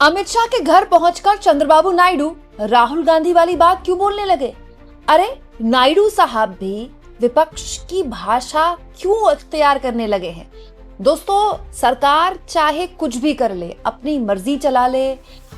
अमित शाह के घर पहुंचकर चंद्रबाबू नायडू राहुल गांधी वाली बात क्यों बोलने लगे? अरे नायडू साहब भी विपक्ष की भाषा क्यों अख्तियार करने लगे हैं? दोस्तों, सरकार चाहे कुछ भी कर ले, अपनी मर्जी चला ले,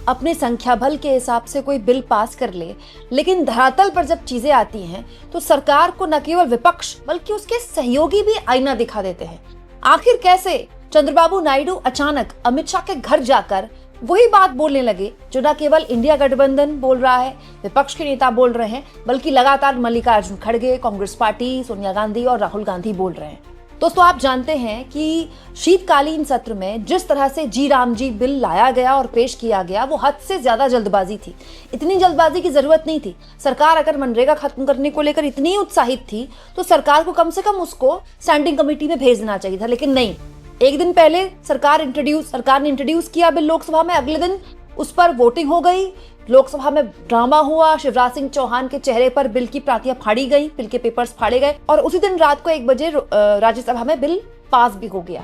अपने संख्या बल के हिसाब से कोई बिल पास कर ले, लेकिन धरातल पर जब चीजें आती हैं तो सरकार को न केवल विपक्ष बल्कि उसके सहयोगी भी आईना दिखा देते हैं। आखिर कैसे चंद्रबाबू नायडू अचानक अमित शाह के घर जाकर वही बात बोलने लगे जो न केवल इंडिया गठबंधन बोल रहा है, विपक्ष के नेता बोल रहे हैं, बल्कि लगातार मल्लिकार्जुन खड़गे, कांग्रेस पार्टी, सोनिया गांधी और राहुल गांधी बोल रहे हैं। दोस्तों, आप जानते हैं कि शीतकालीन सत्र में जिस तरह से जी राम जी बिल लाया गया और पेश किया गया, वो हद से ज्यादा जल्दबाजी थी। इतनी जल्दबाजी की जरूरत नहीं थी। सरकार अगर मनरेगा खत्म करने को लेकर इतनी उत्साहित थी तो सरकार को कम से कम उसको स्टैंडिंग कमेटी में भेज देना चाहिए था, लेकिन नहीं। एक दिन पहले सरकार ने इंट्रोड्यूस किया बिल लोकसभा में, अगले दिन उस पर वोटिंग हो गई, लोकसभा में ड्रामा हुआ, शिवराज सिंह चौहान के चेहरे पर बिल की प्रतियां फाड़ी गई, बिल के पेपर्स फाड़े गए और उसी दिन रात को 1 बजे राज्यसभा में बिल पास भी हो गया।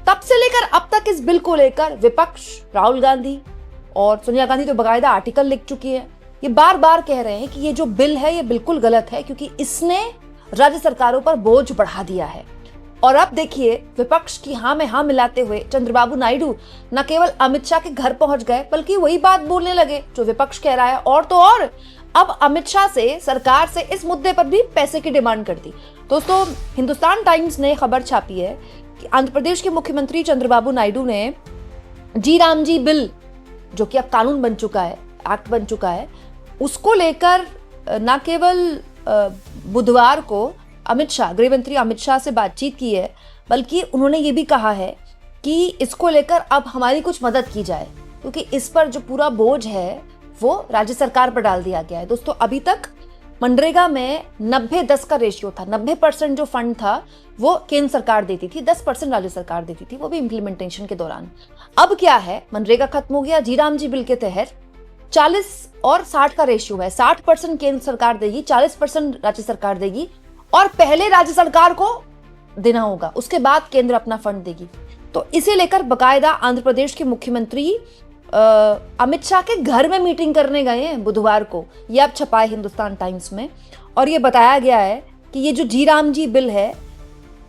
तब से लेकर अब तक इस बिल को लेकर विपक्ष, राहुल गांधी और सोनिया गांधी तो बाकायदा आर्टिकल लिख चुकी है। ये बार बार कह रहे हैं कि ये जो बिल है ये बिल्कुल गलत है क्योंकि इसने राज्य सरकारों पर बोझ बढ़ा दिया है। और अब देखिए, विपक्ष की हाँ में हाँ मिलाते हुए चंद्रबाबू नायडू न केवल अमित शाह के घर पहुंच गए बल्कि वही बात बोलने लगे जो विपक्ष कह रहा है। और तो और अब अमित शाह से, सरकार से इस मुद्दे पर भी पैसे की डिमांड कर दी। दोस्तों, हिंदुस्तान टाइम्स ने खबर छापी है कि आंध्र प्रदेश के मुख्यमंत्री चंद्रबाबू नायडू ने जी राम जी बिल, जो कि अब कानून बन चुका है, एक्ट बन चुका है, उसको लेकर न केवल बुधवार को गृह मंत्री अमित शाह से बातचीत की है, बल्कि उन्होंने ये भी कहा है कि इसको लेकर अब हमारी कुछ मदद की जाए क्योंकि इस पर जो पूरा बोझ है वो राज्य सरकार पर डाल दिया गया है। दोस्तों, अभी तक मनरेगा में 90-10 का रेशियो था। 90% जो फंड था वो केंद्र सरकार देती थी, 10% राज्य सरकार देती थी, वो भी इम्प्लीमेंटेशन के दौरान। अब क्या है, मनरेगा खत्म हो गया, जी राम जी बिल के तहत 40 और 60 का रेशियो है। 60% केंद्र सरकार देगी, 40% राज्य सरकार देगी और पहले राज्य सरकार को देना होगा, उसके बाद केंद्र अपना फंड देगी। तो इसे लेकर बकायदा आंध्र प्रदेश के मुख्यमंत्री अमित शाह के घर में मीटिंग करने गए हैं बुधवार को। ये अब छपा है हिंदुस्तान टाइम्स में और ये बताया गया है कि ये जो जी राम जी बिल है,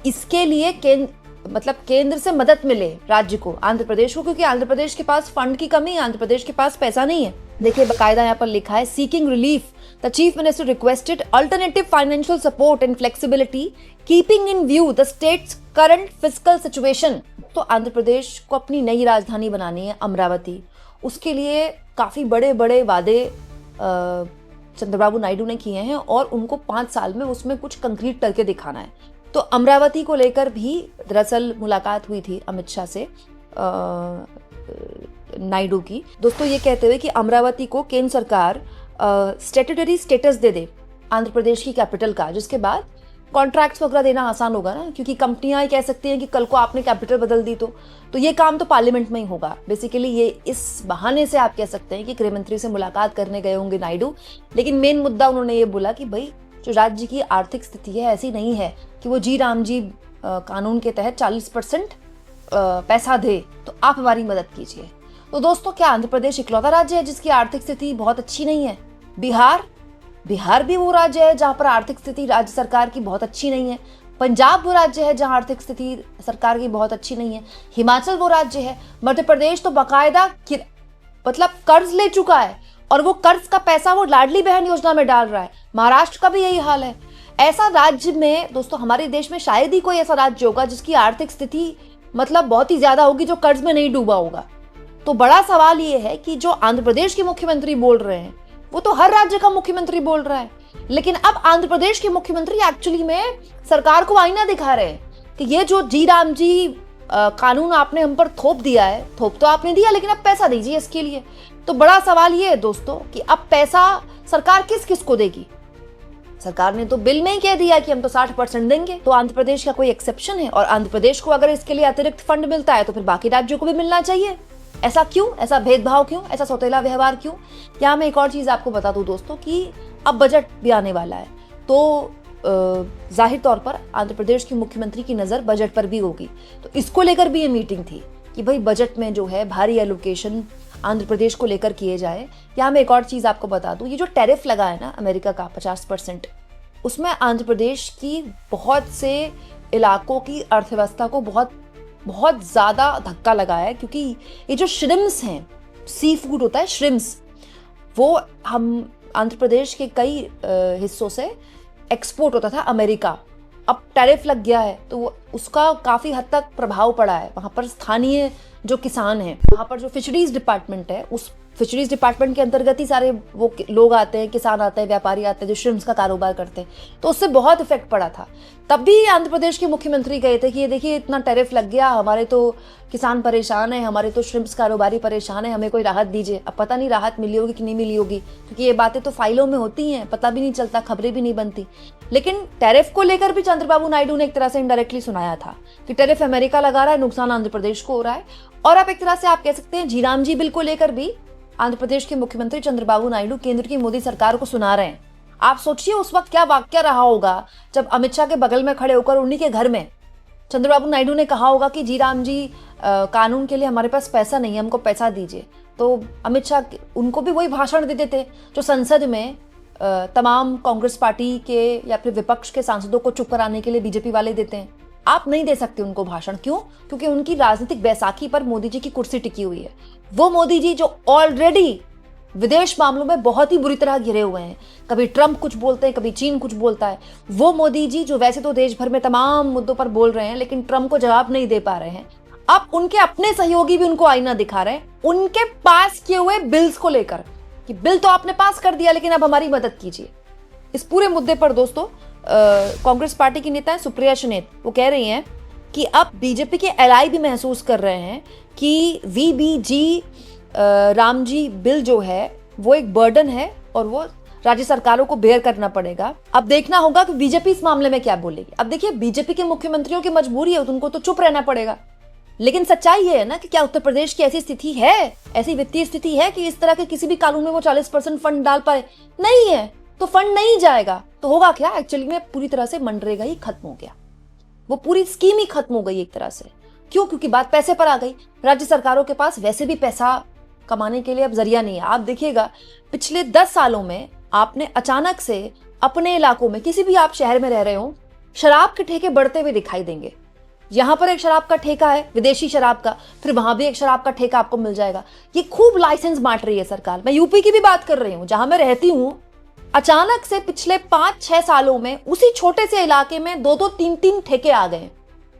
इसके लिए केंद्र से मदद मिले राज्य को, आंध्र प्रदेश को, क्योंकि आंध्र प्रदेश के पास फंड की कमी है, आंध्र प्रदेश के पास पैसा नहीं है। देखिए, बकायदा यहाँ पर लिखा है, seeking relief the chief minister requested alternative financial support and flexibility keeping in view the states current fiscal situation. तो आंध्र प्रदेश को अपनी नई राजधानी बनानी है, अमरावती। उसके लिए काफी बड़े बड़े वादे चंद्रबाबू नायडू ने किए हैं और उनको 5 साल में उसमें कुछ कंक्रीट करके दिखाना है। तो अमरावती को लेकर भी दरअसल मुलाकात हुई थी अमित शाह से नायडू की। दोस्तों, ये कहते हुए कि अमरावती को केंद्र सरकार स्टैट्यूटरी स्टेटस दे दे आंध्र प्रदेश की कैपिटल का, जिसके बाद कॉन्ट्रैक्ट्स वगैरह देना आसान होगा ना, क्योंकि कंपनियां ही कह सकती हैं कि कल को आपने कैपिटल बदल दी तो ये काम तो पार्लियामेंट में ही होगा। बेसिकली ये इस बहाने से आप कह सकते हैं कि गृह मंत्री से मुलाकात करने गए होंगे नायडू, लेकिन मेन मुद्दा उन्होंने ये बोला कि भाई जो राज्य की आर्थिक स्थिति है ऐसी नहीं है कि वो जी राम जी कानून के तहत 40% पैसा दे, तो आप हमारी मदद कीजिए। तो दोस्तों, क्या आंध्र प्रदेश इकलौता राज्य है जिसकी आर्थिक स्थिति बहुत अच्छी नहीं है? बिहार भी वो राज्य है जहां पर आर्थिक स्थिति राज्य सरकार की बहुत अच्छी नहीं है। पंजाब वो राज्य है जहां आर्थिक स्थिति सरकार की बहुत अच्छी नहीं है। हिमाचल वो राज्य है। मध्य प्रदेश तो बाकायदा कर्ज ले चुका है और वो कर्ज का पैसा वो लाडली बहन योजना में डाल रहा है। महाराष्ट्र का भी यही हाल है। ऐसा राज्य में दोस्तों, हमारे देश में शायद ही कोई ऐसा राज्य होगा जिसकी आर्थिक स्थिति बहुत ही ज्यादा होगी जो कर्ज में नहीं डूबा होगा। तो बड़ा सवाल ये है कि जो आंध्र प्रदेश के मुख्यमंत्री बोल रहे हैं वो तो हर राज्य का मुख्यमंत्री बोल रहा है, लेकिन अब आंध्र प्रदेश के मुख्यमंत्री एक्चुअली में सरकार को आईना दिखा रहे हैं कि ये जो जी राम जी कानून आपने हम पर थोप दिया है, थोप तो आपने दिया, लेकिन अब पैसा दीजिए इसके लिए। तो बड़ा सवाल ये है दोस्तों कि अब पैसा सरकार किस किस को देगी? सरकार ने तो बिल में ही कह दिया कि हम तो 60% देंगे, तो आंध्र प्रदेश का कोई एक्सेप्शन है? और आंध्र प्रदेश को अगर इसके लिए अतिरिक्त फंड मिलता है तो फिर बाकी राज्यों को भी मिलना चाहिए। ऐसा क्यों? ऐसा भेदभाव क्यों? ऐसा सौतेला व्यवहार क्यों? क्या मैं एक और चीज आपको बता दूं दोस्तों कि अब बजट भी आने वाला है, तो जाहिर तौर पर आंध्र प्रदेश की मुख्यमंत्री की नजर बजट पर भी होगी। तो इसको लेकर भी ये मीटिंग थी कि भाई बजट में जो है भारी एलोकेशन आंध्र प्रदेश को लेकर किए जाए। यहाँ मैं एक और चीज़ आपको बता दूँ, ये जो टैरिफ लगा है ना अमेरिका का 50%, उसमें आंध्र प्रदेश की बहुत से इलाकों की अर्थव्यवस्था को बहुत बहुत ज़्यादा धक्का लगा है, क्योंकि ये जो श्रिम्स हैं, सी फूड होता है श्रिम्स, वो हम आंध्र प्रदेश के कई हिस्सों से एक्सपोर्ट होता था अमेरिका। अब टैरिफ लग गया है तो उसका काफ़ी हद तक प्रभाव पड़ा है। वहाँ पर स्थानीय जो किसान हैं, वहाँ पर जो फिशरीज डिपार्टमेंट है, उस फिशरीज डिपार्टमेंट के अंतर्गत ही सारे वो लोग आते हैं, किसान आते हैं, व्यापारी आते हैं जो श्रिम्स का कारोबार करते हैं, तो उससे बहुत इफेक्ट पड़ा था। तब भी आंध्र प्रदेश के मुख्यमंत्री गए थे कि ये देखिए इतना टैरिफ लग गया, हमारे तो किसान परेशान है, हमारे तो श्रिम्स कारोबारी परेशान है, हमें कोई राहत दीजिए। अब पता नहीं राहत मिली होगी कि नहीं मिली होगी, क्योंकि ये बातें तो फाइलों में होती हैं, पता भी नहीं चलता, खबरें भी नहीं बनती। लेकिन टैरिफ को लेकर भी चंद्रबाबू नायडू ने एक तरह से इनडायरेक्टली सुनाया था कि टैरिफ अमेरिका लगा रहा है, नुकसान आंध्र प्रदेश को हो रहा है। और आप एक तरह से आप कह सकते हैं जीराम जी बिल को लेकर भी आंध्र प्रदेश के मुख्यमंत्री चंद्रबाबू नायडू केंद्र की मोदी सरकार को सुना रहे हैं। आप सोचिए उस वक्त क्या वाक्य रहा होगा जब अमित शाह के बगल में खड़े होकर उन्हीं के घर में चंद्रबाबू नायडू ने कहा होगा कि जी राम जी कानून के लिए हमारे पास पैसा नहीं है, हमको पैसा दीजिए। तो अमित शाह उनको भी वही भाषण देते थे जो संसद में तमाम कांग्रेस पार्टी के या फिर विपक्ष के सांसदों को चुप कराने के लिए बीजेपी वाले देते हैं। आप नहीं दे सकते उनको भाषण, क्यों? क्योंकि उनकी राजनीतिक बैसाखी पर मोदी जी की कुर्सी टिकी हुई है। वो मोदी जी जो ऑलरेडी विदेश मामलों में बहुत ही बुरी तरह घिरे हुए हैं, कभी ट्रंप कुछ बोलते हैं, कभी चीन कुछ बोलता है। वो मोदी जी जो वैसे तो देश भर में तमाम मुद्दों पर बोल रहे हैं, लेकिन ट्रंप को जवाब नहीं दे पा रहे हैं। अब उनके अपने सहयोगी भी उनको आईना दिखा रहे हैं उनके पास किए हुए बिल्स को लेकर कि बिल तो आपने पास कर दिया, लेकिन अब हमारी मदद कीजिए। इस पूरे मुद्दे पर दोस्तों कांग्रेस पार्टी की नेता है सुप्रिया सुले, वो कह रही हैं कि अब बीजेपी के एलआई भी महसूस कर रहे हैं कि वीबीजी रामजी बिल जो है वो एक बर्डन है और वो राज्य सरकारों को बेयर करना पड़ेगा। अब देखना होगा कि बीजेपी इस मामले में क्या बोलेगी। अब देखिए बीजेपी के मुख्यमंत्रियों की मजबूरी है, उनको तो चुप रहना पड़ेगा, लेकिन सच्चाई ये है ना कि क्या उत्तर प्रदेश की ऐसी स्थिति है, ऐसी वित्तीय स्थिति है कि इस तरह के किसी भी कानून में वो 40% फंड डाल पाए? नहीं है, तो फंड नहीं जाएगा तो होगा क्या? एक्चुअली में पूरी तरह से मनरेगा ही खत्म हो गया, वो पूरी स्कीम ही खत्म हो गई एक तरह से। क्यों? क्योंकि बात पैसे पर आ गई। राज्य सरकारों के पास वैसे भी पैसा कमाने के लिए अब जरिया नहीं है। आप देखिएगा पिछले 10 सालों में आपने अचानक से अपने इलाकों में, किसी भी आप शहर में रह रहे हो, शराब के ठेके बढ़ते हुए दिखाई देंगे। यहां पर एक शराब का ठेका है, विदेशी शराब का, फिर वहां भी एक शराब का ठेका आपको मिल जाएगा। ये खूब लाइसेंस बांट रही है सरकार। मैं यूपी की भी बात कर रही हूं जहां मैं रहती हूं। अचानक से पिछले 5-6 सालों में उसी छोटे से इलाके में 2-2, 3-3 ठेके आ गए,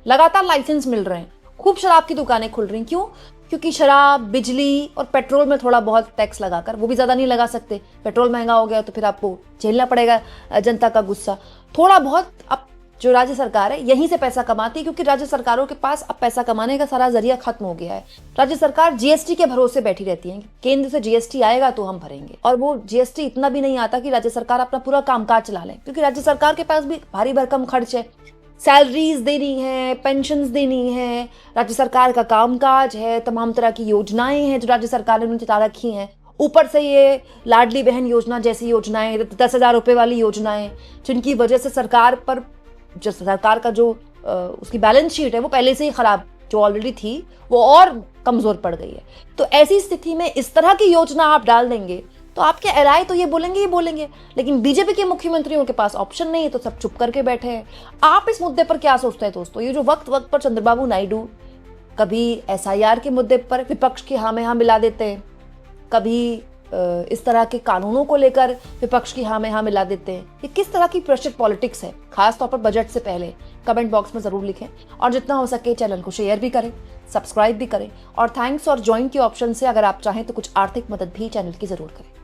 लगातार लाइसेंस मिल रहे हैं, खूब शराब की दुकानें खुल रही। क्यों? क्योंकि शराब, बिजली और पेट्रोल में थोड़ा बहुत टैक्स लगाकर, वो भी ज्यादा नहीं लगा सकते, पेट्रोल महंगा हो गया तो फिर आपको झेलना पड़ेगा जनता का गुस्सा। थोड़ा बहुत अब जो राज्य सरकार है यहीं से पैसा कमाती है, क्योंकि राज्य सरकारों के पास अब पैसा कमाने का सारा जरिया खत्म हो गया है। राज्य सरकार जीएसटी के भरोसे बैठी रहती है, केंद्र से जीएसटी आएगा तो हम भरेंगे, और वो जीएसटी इतना भी नहीं आता कि राज्य सरकार अपना पूरा कामकाज चला ले, क्योंकि राज्य सरकार के पास भी भारी भरकम खर्च है, सैलरीज देनी है, पेंशन्स देनी है, राज्य सरकार का कामकाज है, तमाम तरह की योजनाएं हैं जो राज्य सरकार ने उन्हें चला रखी हैं। ऊपर से ये लाडली बहन योजना जैसी योजनाएं, 10,000 रुपए वाली योजनाएं, जिनकी वजह से सरकार पर जो सरकार का जो उसकी बैलेंस शीट है वो पहले से ही खराब, जो ऑलरेडी थी वो और कमजोर पड़ गई है। तो ऐसी स्थिति में इस तरह की योजना आप डाल देंगे तो आपके एलआई तो ये बोलेंगे, लेकिन बीजेपी के मुख्यमंत्रियों के पास ऑप्शन नहीं है, तो सब चुप करके बैठे हैं। आप इस मुद्दे पर क्या सोचते हैं दोस्तों? ये जो वक्त वक्त पर चंद्रबाबू नायडू कभी एसआईआर के मुद्दे पर विपक्ष की हाँ में हाँ मिला देते हैं, कभी इस तरह के कानूनों को लेकर विपक्ष की हाँ में हाँ मिला देते हैं, ये किस तरह की प्रेशर पॉलिटिक्स है? खास तौर पर बजट से पहले कमेंट बॉक्स में जरूर लिखें, और जितना हो सके चैनल को शेयर भी करें, सब्सक्राइब भी करें, और थैंक्स और ज्वाइन के ऑप्शन से अगर आप चाहें तो कुछ आर्थिक मदद भी चैनल की जरूर करें।